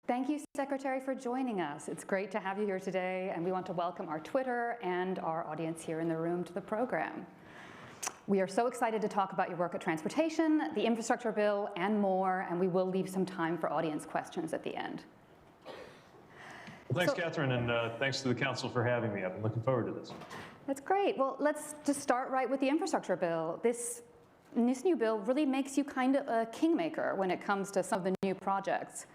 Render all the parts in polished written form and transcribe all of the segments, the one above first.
Thank you, Secretary, for joining us. It's great to have you here today, and we want to welcome our Twitter and our audience here in the room to the program. We are so excited to talk about your work at transportation, the infrastructure bill, and more, and we will leave some time for audience questions at the end. Well, thanks, Catherine, and thanks to the Council for having me. I've been looking forward to this. That's great. Well, let's just start right with the infrastructure bill. This new bill really makes you kind of a kingmaker when it comes to some of the new projects.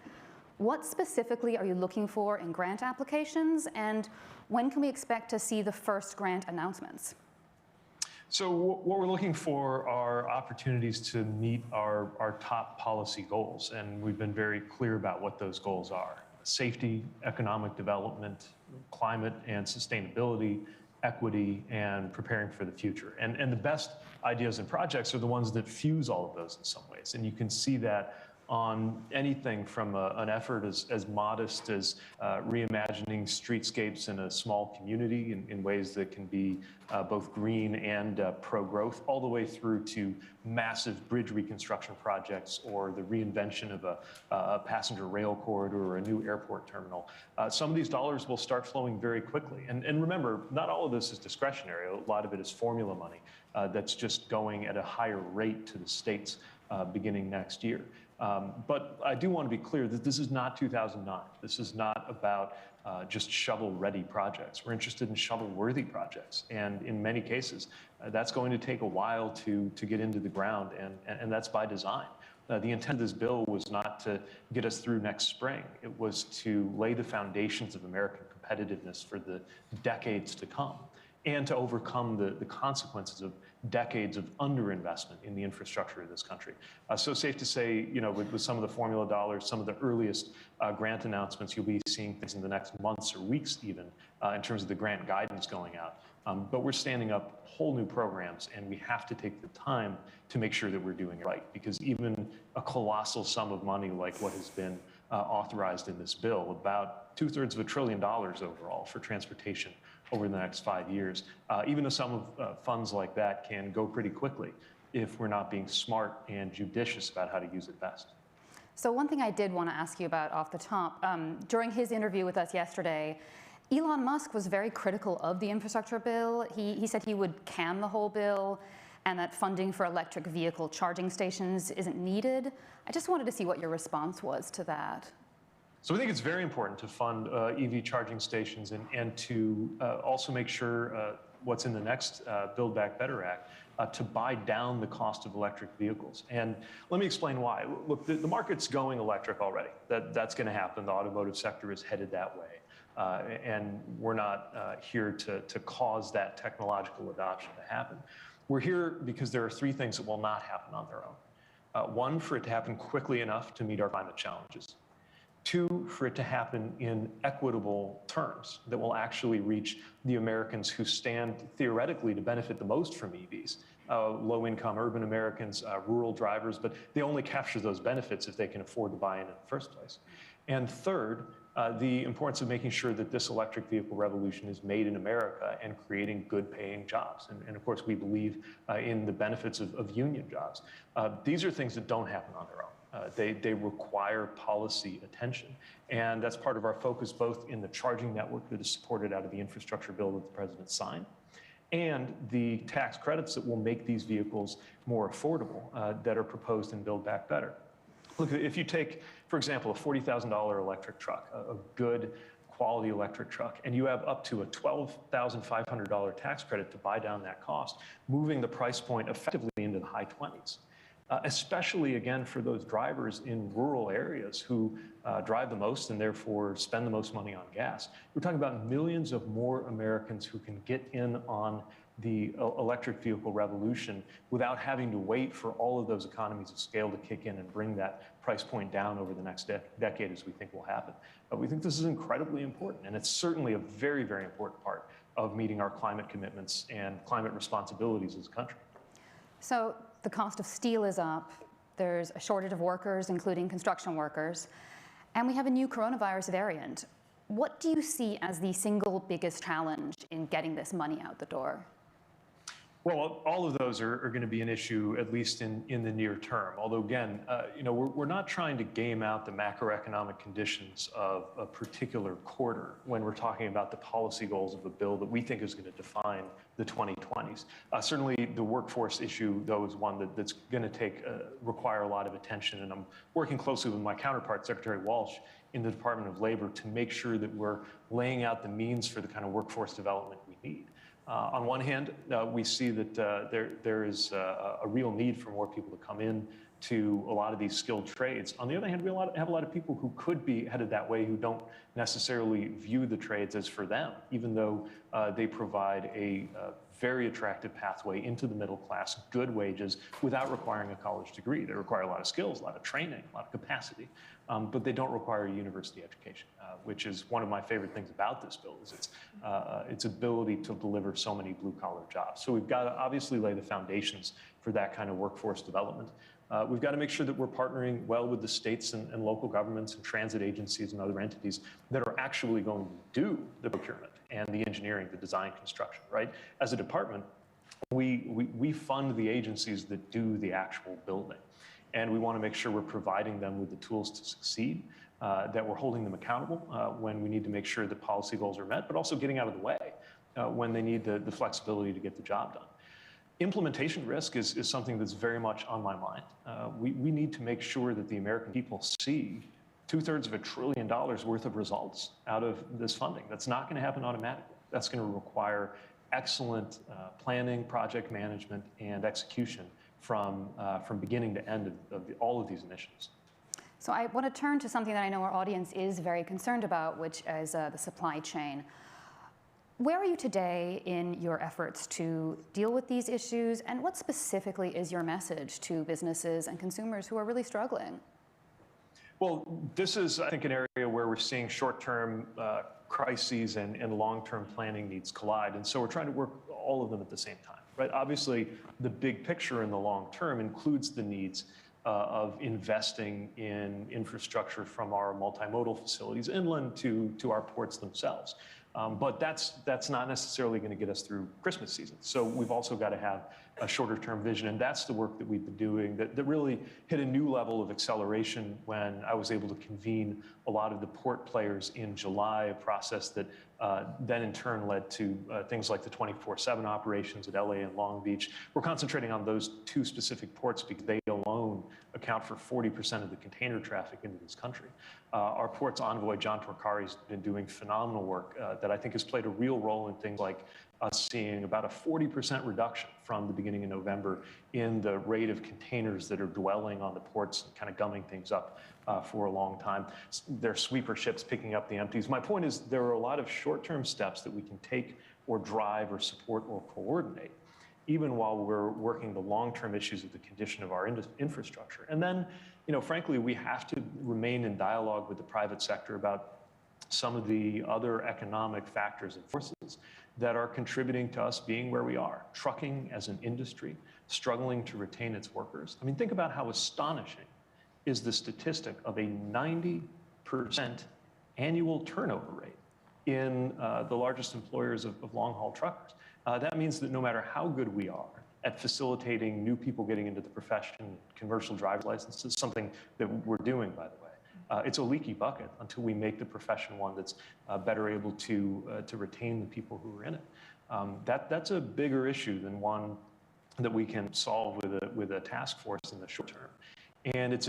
What specifically are you looking for in grant applications, and when can we expect to see the first grant announcements? So what we're looking for are opportunities to meet our top policy goals, and we've been very clear about what those goals are. Safety, economic development, climate and sustainability, equity, and preparing for the future. And the best ideas and projects are the ones that fuse all of those in some ways, and you can see that on anything from an effort as modest as reimagining streetscapes in a small community in ways that can be both green and pro-growth, all the way through to massive bridge reconstruction projects or the reinvention of a passenger rail corridor or a new airport terminal. Some of these dollars will start flowing very quickly. And remember, not all of this is discretionary. A lot of it is formula money that's just going at a higher rate to the states beginning next year. But I do want to be clear that this is not 2009. This is not about just shovel-ready projects. We're interested in shovel-worthy projects. And in many cases, that's going to take a while to get into the ground, and that's by design. The intent of this bill was not to get us through next spring. It was to lay the foundations of American competitiveness for the decades to come, and to overcome the consequences of decades of underinvestment in the infrastructure of this country. So safe to say, you know, with some of the formula dollars, some of the earliest grant announcements, you'll be seeing things in the next months or weeks even in terms of the grant guidance going out. But we're standing up whole new programs, and we have to take the time to make sure that we're doing it right, because even a colossal sum of money like what has been authorized in this bill, about $2/3 of $1 trillion overall for transportation over the next 5 years, even though some of funds like that can go pretty quickly if we're not being smart and judicious about how to use it best. So one thing I did want to ask you about off the top, during his interview with us yesterday, Elon Musk was very critical of the infrastructure bill. He said he would can the whole bill and that funding for electric vehicle charging stations isn't needed. I just wanted to see what your response was to that. So I think it's very important to fund EV charging stations and to also make sure what's in the next Build Back Better Act to buy down the cost of electric vehicles. And let me explain why. Look, the market's going electric already. That's going to happen. The automotive sector is headed that way. And we're not here to cause that technological adoption to happen. We're here because there are three things that will not happen on their own. One, for it to happen quickly enough to meet our climate challenges. Two, for it to happen in equitable terms that will actually reach the Americans who stand theoretically to benefit the most from EVs, low-income urban Americans, rural drivers, but they only capture those benefits if they can afford to buy in the first place. And third, the importance of making sure that this electric vehicle revolution is made in America and creating good-paying jobs. And of course, we believe in the benefits of union jobs. These are things that don't happen on their own. They require policy attention. And that's part of our focus, both in the charging network that is supported out of the infrastructure bill that the president signed, and the tax credits that will make these vehicles more affordable that are proposed in Build Back Better. Look, if you take, for example, a $40,000 electric truck, a good quality electric truck, and you have up to a $12,500 tax credit to buy down that cost, moving the price point effectively into the high 20s. Especially, again, for those drivers in rural areas who drive the most and therefore spend the most money on gas. We're talking about millions of more Americans who can get in on the electric vehicle revolution without having to wait for all of those economies of scale to kick in and bring that price point down over the next decade, as we think will happen. But we think this is incredibly important, and it's certainly a very, very important part of meeting our climate commitments and climate responsibilities as a country. So the cost of steel is up, there's a shortage of workers, including construction workers, and we have a new coronavirus variant. What do you see as the single biggest challenge in getting this money out the door? Well, all of those are going to be an issue, at least in the near term. Although, again, we're not trying to game out the macroeconomic conditions of a particular quarter when we're talking about the policy goals of a bill that we think is going to define the 2020s. Certainly, the workforce issue, though, is one that's going to require a lot of attention. And I'm working closely with my counterpart, Secretary Walsh, in the Department of Labor to make sure that we're laying out the means for the kind of workforce development we need. On one hand, we see that there is a real need for more people to come in to a lot of these skilled trades. On the other hand, we have a lot of people who could be headed that way who don't necessarily view the trades as for them, even though they provide a very attractive pathway into the middle class, good wages, without requiring a college degree. They require a lot of skills, a lot of training, a lot of capacity, but they don't require a university education, which is one of my favorite things about this bill, is its ability to deliver so many blue-collar jobs. So we've got to obviously lay the foundations for that kind of workforce development. We've got to make sure that we're partnering well with the states and local governments and transit agencies and other entities that are actually going to do the procurement and the engineering, the design, construction, right? As a department, we fund the agencies that do the actual building. And we want to make sure we're providing them with the tools to succeed, that we're holding them accountable when we need to make sure that policy goals are met, but also getting out of the way when they need the flexibility to get the job done. Implementation risk is something that's very much on my mind. We need to make sure that the American people see $2/3 of $1 trillion worth of results out of this funding. That's not going to happen automatically. That's going to require excellent planning, project management, and execution from beginning to end of all of these initiatives. So I want to turn to something that I know our audience is very concerned about, which is the supply chain. Where are you today in your efforts to deal with these issues, and what specifically is your message to businesses and consumers who are really struggling? Well, this is, I think, an area where we're seeing short-term crises and long-term planning needs collide, and so we're trying to work all of them at the same time, right? Obviously, the big picture in the long term includes the needs of investing in infrastructure from our multimodal facilities inland to our ports themselves. But that's not necessarily going to get us through Christmas season. So we've also got to have a shorter term vision. And that's the work that we've been doing that really hit a new level of acceleration when I was able to convene a lot of the port players in July, a process that then in turn led to things like the 24/7 operations at LA and Long Beach. We're concentrating on those two specific ports because they alone account for 40% of the container traffic into this country. Our ports envoy, John Torcari, has been doing phenomenal work that I think has played a real role in things like us seeing about a 40% reduction from the beginning of November in the rate of containers that are dwelling on the ports and kind of gumming things up for a long time. There are sweeper ships picking up the empties. My point is there are a lot of short-term steps that we can take or drive or support or coordinate, even while we're working the long-term issues of the condition of our infrastructure. And then, frankly, we have to remain in dialogue with the private sector about some of the other economic factors and forces that are contributing to us being where we are. Trucking as an industry, struggling to retain its workers. I mean, think about how astonishing is the statistic of a 90% annual turnover rate in the largest employers of long-haul truckers. That means that no matter how good we are at facilitating new people getting into the profession, commercial driver's licenses, something that we're doing, by the way, it's a leaky bucket until we make the profession one that's better able to retain the people who are in it. That's a bigger issue than one that we can solve with a task force in the short term. And it's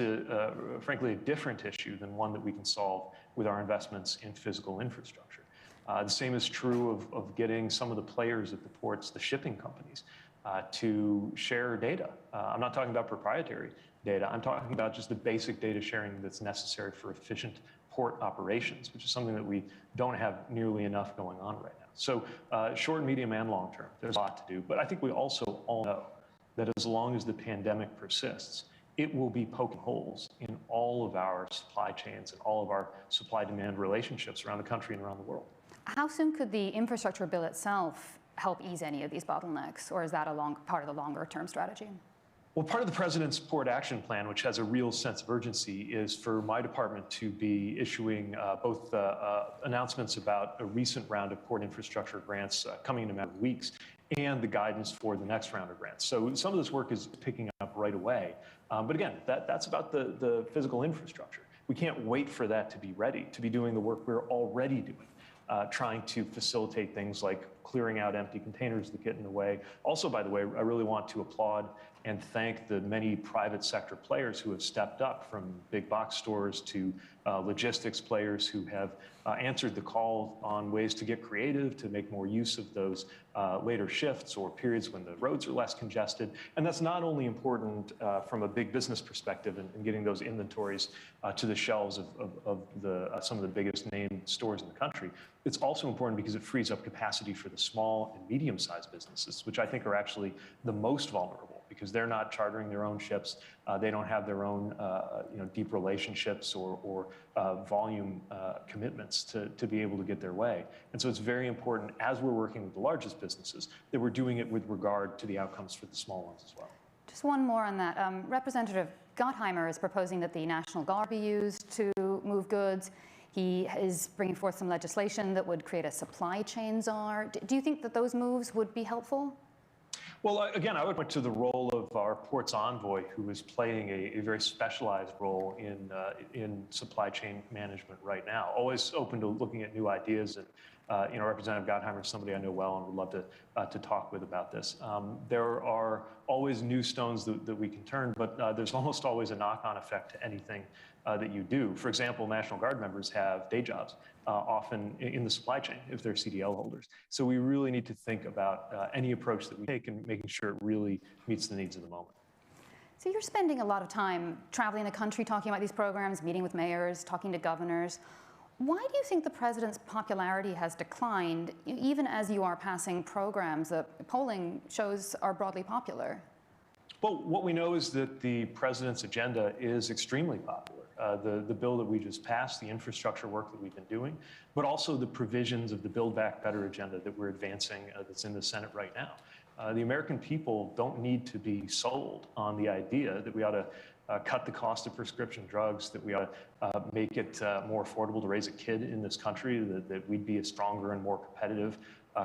frankly a different issue than one that we can solve with our investments in physical infrastructure. The same is true of getting some of the players at the ports, the shipping companies, to share data. I'm not talking about proprietary data. I'm talking about just the basic data sharing that's necessary for efficient port operations, which is something that we don't have nearly enough going on right now. So short, medium, and long term, there's a lot to do. But I think we also all know that as long as the pandemic persists, it will be poking holes in all of our supply chains and all of our supply-demand relationships around the country and around the world. How soon could the infrastructure bill itself help ease any of these bottlenecks, or is that a part of the longer-term strategy? Well, part of the President's Port Action Plan, which has a real sense of urgency, is for my department to be issuing both announcements about a recent round of port infrastructure grants coming in a matter of weeks, and the guidance for the next round of grants. So some of this work is picking up right away. But again, that's about the physical infrastructure. We can't wait for that to be ready, to be doing the work we're already doing. Trying to facilitate things like clearing out empty containers that get in the way. Also, by the way, I really want to applaud and thank the many private sector players who have stepped up, from big box stores to logistics players who have answered the call on ways to get creative, to make more use of those later shifts or periods when the roads are less congested. And that's not only important from a big business perspective and getting those inventories to the shelves of some of the biggest name stores in the country. It's also important because it frees up capacity for the small and medium-sized businesses, which I think are actually the most vulnerable, because they're not chartering their own ships. They don't have their own deep relationships or volume commitments to be able to get their way. And so it's very important, as we're working with the largest businesses, that we're doing it with regard to the outcomes for the small ones as well. Just one more on that. Representative Gottheimer is proposing that the National Guard be used to move goods. He is bringing forth some legislation that would create a supply chain czar. Do you think that those moves would be helpful? Well, again, I would point to the role of our ports envoy, who is playing a very specialized role in supply chain management right now. Always open to looking at new ideas, and Representative Gottheimer is somebody I know well and would love to talk with about this. There are always new stones that we can turn, but there's almost always a knock-on effect to anything that you do. For example, National Guard members have day jobs, often in the supply chain if they're CDL holders. So we really need to think about any approach that we take and making sure it really meets the needs of the moment. So you're spending a lot of time traveling the country talking about these programs, meeting with mayors, talking to governors. Why do you think the president's popularity has declined, even as you are passing programs that polling shows are broadly popular? Well, what we know is that the president's agenda is extremely popular. The bill that we just passed, the infrastructure work that we've been doing, but also the provisions of the Build Back Better agenda that we're advancing that's in the Senate right now. The American people don't need to be sold on the idea that we ought to cut the cost of prescription drugs, that we ought to make it more affordable to raise a kid in this country, that we'd be a stronger and more competitive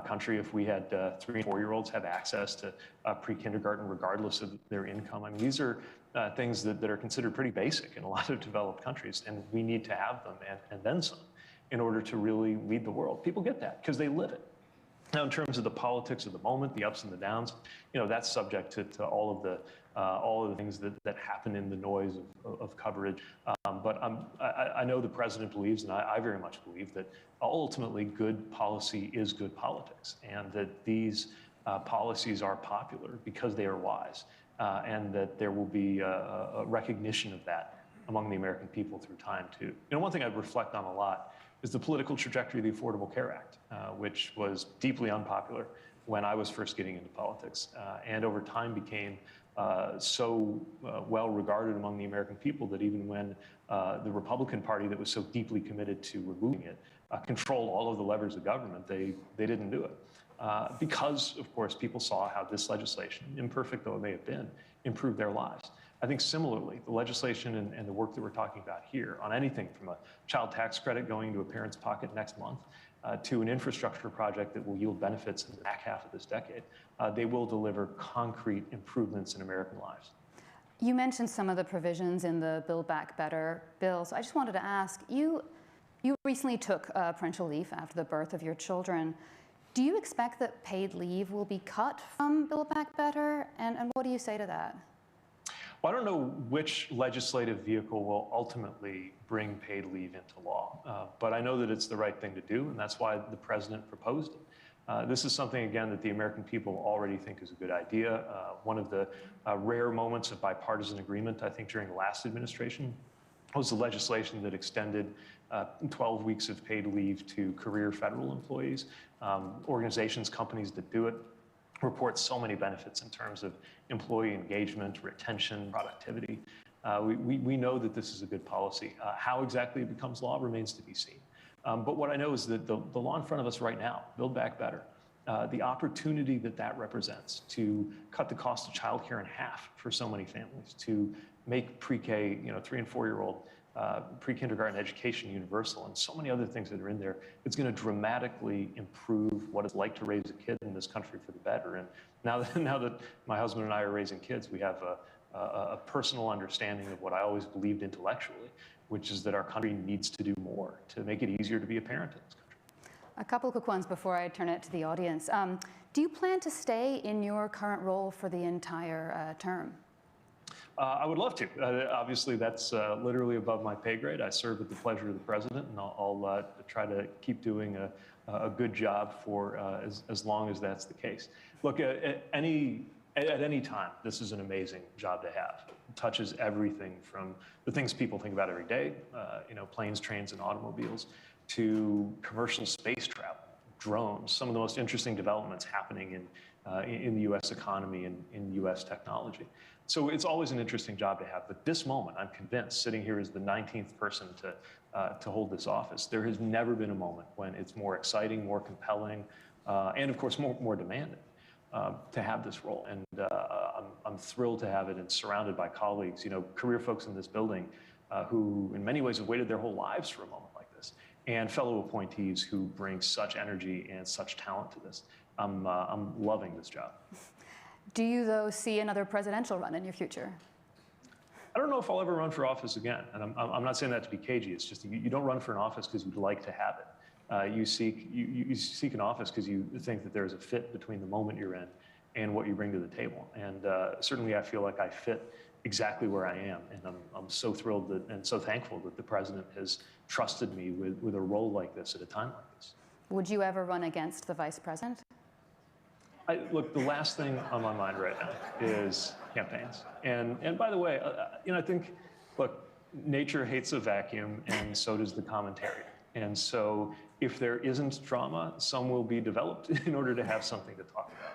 country if we had 3- and 4-year-olds have access to pre-kindergarten regardless of their income. I mean, these are things that are considered pretty basic in a lot of developed countries, and we need to have them and then some in order to really lead the world. People get that because they live it. Now, in terms of the politics of the moment, the ups and the downs, that's subject to all of the things that happen in the noise of coverage. But I know the president believes, and I very much believe, that ultimately good policy is good politics, and that these policies are popular because they are wise, and that there will be a recognition of that among the American people through time, too. One thing I reflect on a lot is the political trajectory of the Affordable Care Act, which was deeply unpopular when I was first getting into politics, and over time became so well regarded among the American people that even when the Republican Party, that was so deeply committed to removing it, controlled all of the levers of government, they didn't do it. Because, of course, people saw how this legislation, imperfect though it may have been, improved their lives. I think similarly, the legislation and the work that we're talking about here on anything from a child tax credit going into a parent's pocket next month to an infrastructure project that will yield benefits in the back half of this decade, they will deliver concrete improvements in American lives. You mentioned some of the provisions in the Build Back Better bill, so I just wanted to ask, you recently took parental leave after the birth of your children. Do you expect that paid leave will be cut from Build Back Better, and what do you say to that? Well, I don't know which legislative vehicle will ultimately bring paid leave into law, but I know that it's the right thing to do, and that's why the president proposed it. This is something, again, that the American people already think is a good idea. One of the rare moments of bipartisan agreement, I think, during the last administration was the legislation that extended 12 weeks of paid leave to career federal employees. Organizations, companies that do it report so many benefits in terms of employee engagement, retention, productivity. We know that this is a good policy. How exactly it becomes law remains to be seen. But what I know is that the law in front of us right now, Build Back Better, the opportunity that represents to cut the cost of childcare in half for so many families, to make pre-K, 3- and 4-year-old pre-kindergarten education universal, and so many other things that are in there. It's going to dramatically improve what it's like to raise a kid in this country for the better. And now that my husband and I are raising kids, we have a personal understanding of what I always believed intellectually, which is that our country needs to do more to make it easier to be a parent in this country. A couple of quick ones before I turn it to the audience. Do you plan to stay in your current role for the entire term? I would love to. Obviously, that's literally above my pay grade. I serve at the pleasure of the president, and I'll try to keep doing a good job for as long as that's the case. Look, at any time, this is an amazing job to have. It touches everything from the things people think about every day, planes, trains, and automobiles, to commercial space travel, drones, some of the most interesting developments happening in the U.S. economy and in U.S. technology. So it's always an interesting job to have. But this moment, I'm convinced, sitting here as the 19th person to hold this office, there has never been a moment when it's more exciting, more compelling, and of course, more demanding to have this role. And I'm thrilled to have it and surrounded by colleagues, career folks in this building who in many ways have waited their whole lives for a moment like this, and fellow appointees who bring such energy and such talent to this. I'm loving this job. Do you, though, see another presidential run in your future? I don't know if I'll ever run for office again. And I'm not saying that to be cagey. It's just you don't run for an office because you'd like to have it. You seek an office because you think that there's a fit between the moment you're in and what you bring to the table. And certainly I feel like I fit exactly where I am. And I'm so thrilled and so thankful that the president has trusted me with a role like this at a time like this. Would you ever run against the vice president? Look, the last thing on my mind right now is campaigns. And by the way, I think, look, nature hates a vacuum, and so does the commentary. And so if there isn't drama, some will be developed in order to have something to talk about.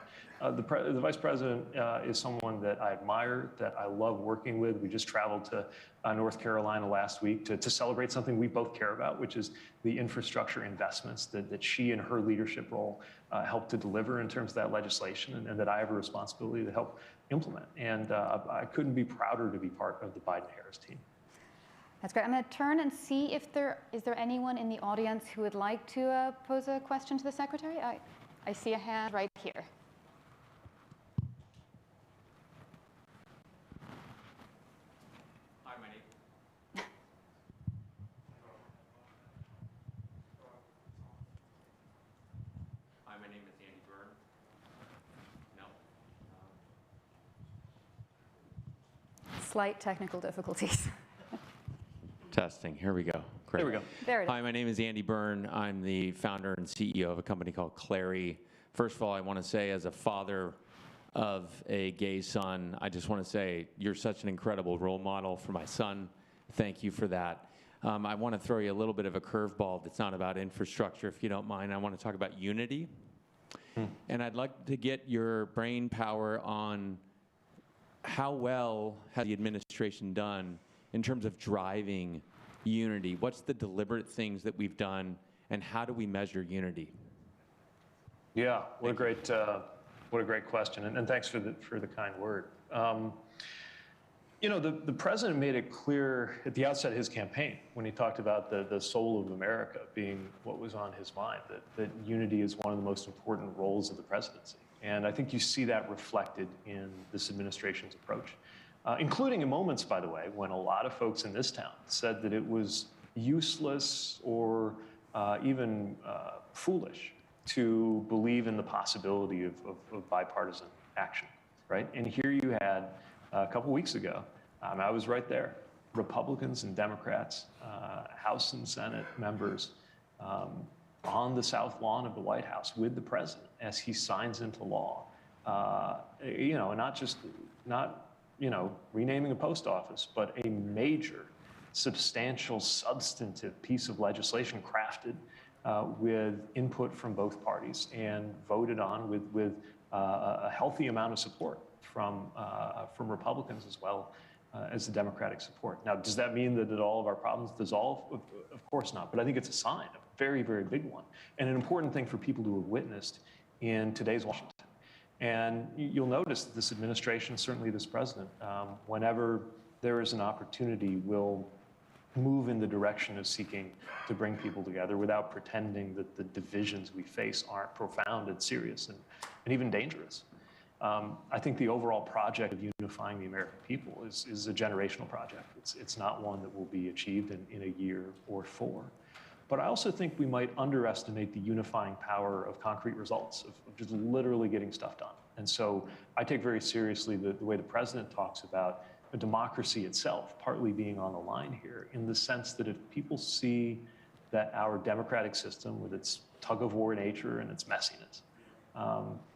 The vice president is someone that I admire, that I love working with. We just traveled to North Carolina last week to celebrate something we both care about, which is the infrastructure investments that she and her leadership role helped to deliver in terms of that legislation, and that I have a responsibility to help implement. And I couldn't be prouder to be part of the Biden-Harris team. That's great. I'm going to turn and see if is there anyone in the audience who would like to pose a question to the secretary. I see a hand right here. Slight technical difficulties. Testing. Here we go. Great. There we go. There it is. Hi, my name is Andy Byrne. I'm the founder and CEO of a company called Clary. First of all, I want to say, as a father of a gay son, I just want to say you're such an incredible role model for my son. Thank you for that. I want to throw you a little bit of a curveball that's not about infrastructure, if you don't mind. I want to talk about unity. And I'd like to get your brain power on how well has the administration done in terms of driving unity? What's the deliberate things that we've done, and how do we measure unity? Yeah, what a great question, and thanks for the kind word. The president made it clear at the outset of his campaign when he talked about the soul of America being what was on his mind, that unity is one of the most important roles of the presidency. And I think you see that reflected in this administration's approach, including in moments, by the way, when a lot of folks in this town said that it was useless or even foolish to believe in the possibility of bipartisan action, right? And here you had, a couple weeks ago, I was right there, Republicans and Democrats, House and Senate members, on the south lawn of the White House with the president as he signs into law, not renaming a post office, but a major, substantial, substantive piece of legislation crafted with input from both parties and voted on with a healthy amount of support from Republicans as well as the Democratic support. Now, does that mean that all of our problems dissolve? Of course not, but I think it's a sign, a very, very big one, and an important thing for people to have witnessed in today's Washington. And you'll notice that this administration, certainly this president, whenever there is an opportunity, will move in the direction of seeking to bring people together without pretending that the divisions we face aren't profound and serious and even dangerous. I think the overall project of unifying the American people is a generational project. It's not one that will be achieved in a year or 4. But I also think we might underestimate the unifying power of concrete results, of just literally getting stuff done. And so I take very seriously the way the president talks about a democracy itself partly being on the line here, in the sense that if people see that our democratic system, with its tug-of-war nature and its messiness,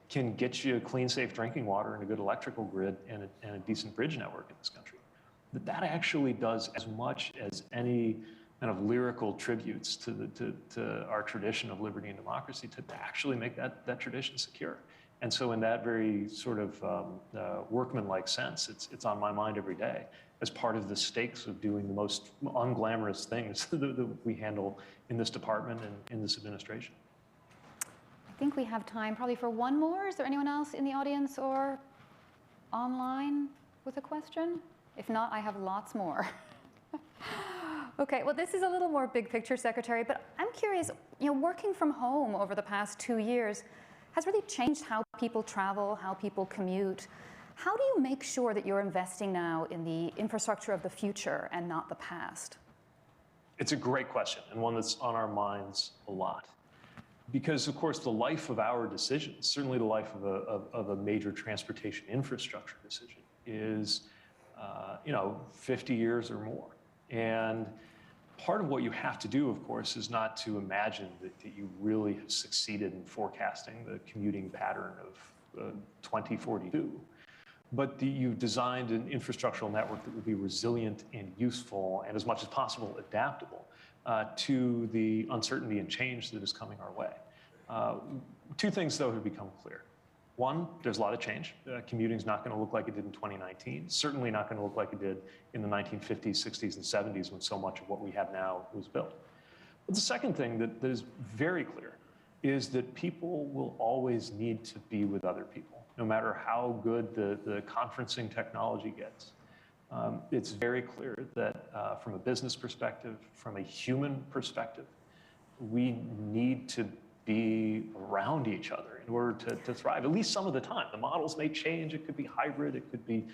can get you clean, safe drinking water and a good electrical grid and a decent bridge network in this country, that actually does as much as any kind of lyrical tributes to our tradition of liberty and democracy to actually make that tradition secure. And so in that very sort of workman-like sense, it's on my mind every day as part of the stakes of doing the most unglamorous things that we handle in this department and in this administration. I think we have time probably for one more. Is there anyone else in the audience or online with a question? If not, I have lots more. Okay, well, this is a little more big picture, Secretary, but I'm curious, working from home over the past 2 years has really changed how people travel, how people commute. How do you make sure that you're investing now in the infrastructure of the future and not the past? It's a great question, and one that's on our minds a lot. Because, of course, the life of our decisions, certainly the life of a major transportation infrastructure decision, is 50 years or more. And part of what you have to do, of course, is not to imagine that you really have succeeded in forecasting the commuting pattern of 2042, but that you've designed an infrastructural network that will be resilient and useful and, as much as possible, adaptable to the uncertainty and change that is coming our way. 2 things, though, have become clear. One, there's a lot of change. Commuting's not going to look like it did in 2019, certainly not going to look like it did in the 1950s, 60s, and 70s when so much of what we have now was built. But the second thing that is very clear is that people will always need to be with other people, no matter how good the conferencing technology gets. It's very clear that from a business perspective, from a human perspective, we need to be around each other in order to thrive, at least some of the time. The models may change. It could be hybrid. It could be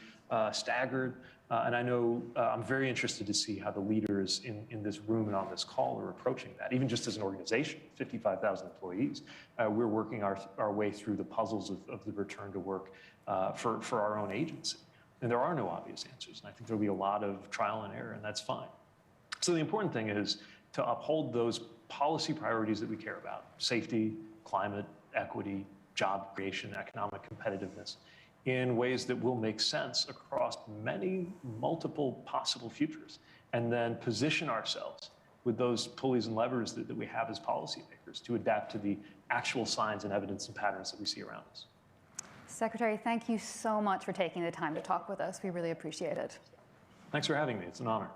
staggered. And I know I'm very interested to see how the leaders in this room and on this call are approaching that. Even just as an organization, 55,000 employees, we're working our way through the puzzles of the return to work for our own agency. And there are no obvious answers. And I think there'll be a lot of trial and error, and that's fine. So the important thing is to uphold those policy priorities that we care about: safety, climate, equity, job creation, economic competitiveness, in ways that will make sense across many multiple possible futures, and then position ourselves with those pulleys and levers that we have as policymakers to adapt to the actual signs and evidence and patterns that we see around us. Secretary, thank you so much for taking the time to talk with us. We really appreciate it. Thanks for having me. It's an honor.